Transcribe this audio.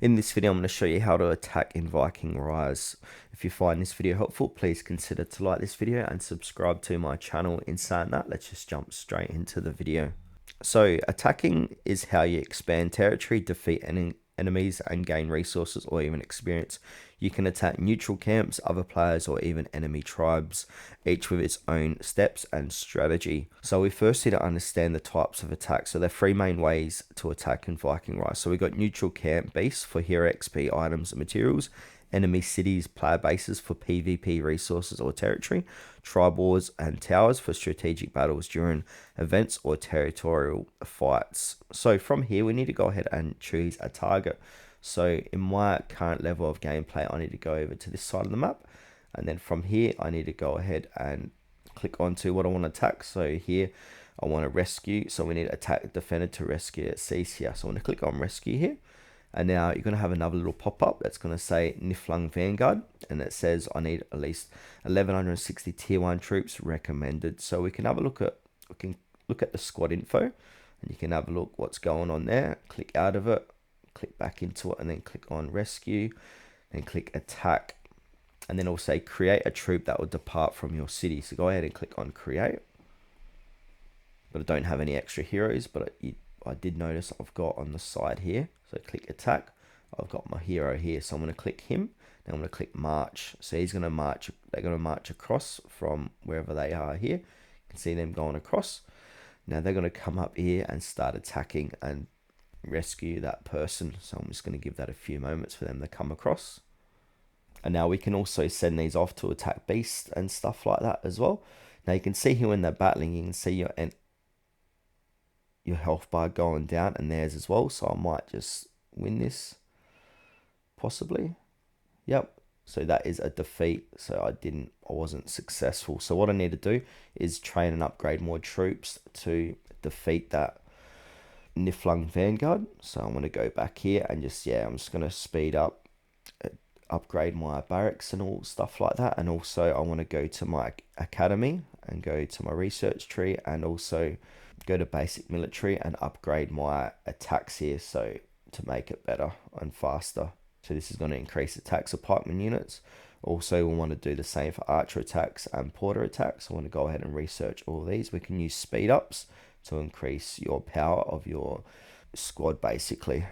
In this video, I'm going to show you how to attack in Viking Rise. If you find this video helpful, please consider to like this video and subscribe to my channel. In saying that, let's just jump straight into the video. So attacking is how you expand territory, defeat enemies, and gain resources or even experience. You can attack neutral camps, other players, or even enemy tribes, each with its own steps and strategy. So we first need to understand the types of attacks. So there are three main ways to attack in Viking Rise. So we got neutral camp beasts for hero XP items and materials, enemy cities, player bases for PvP resources or territory, tribe wars and towers for strategic battles during events or territorial fights. So from here, we need to go ahead and choose a target. So in my current level of gameplay, I need to go over to this side of the map. And then from here, I need to go ahead and click onto what I want to attack. So here, I want to rescue. So we need attack defender to rescue. It says here. So I'm going to click on rescue here. And now you're going to have another little pop-up that's going to say Niflung Vanguard. And it says I need at least 1160 tier 1 troops recommended. So we can have a look at the squad info. And you can have a look what's going on there. Click out of it. Click back into it and then click on rescue. Then click attack. And then it'll say create a troop that will depart from your city. So go ahead and click on create. But I don't have any extra heroes, but I did notice I've got on the side here. So click attack. I've got my hero here. So I'm going to click him. Then I'm going to click march. So he's going to march. They're going to march across from wherever they are here. You can see them going across. Now they're going to come up here and start attacking and rescue that person. So I'm just going to give that a few moments for them to come across. And now we can also send these off to attack beasts and stuff like that as well. Now you can see here when they're battling, you can see your health bar going down and theirs as well. So I might just win this, possibly. Yep. So that is a defeat. So I wasn't successful. So what I need to do is train and upgrade more troops to defeat that Niflung Vanguard. So I'm going to go back here and I'm just going to speed up, upgrade my barracks and all stuff like that. And also I want to go to my academy and go to my research tree and also go to basic military and upgrade my attacks here, so to make it better and faster. So this is going to increase attacks of pikeman units. Also we want to do the same for archer attacks and porter attacks. I want to go ahead and research all these. We can use speed ups to increase your power of your squad basically.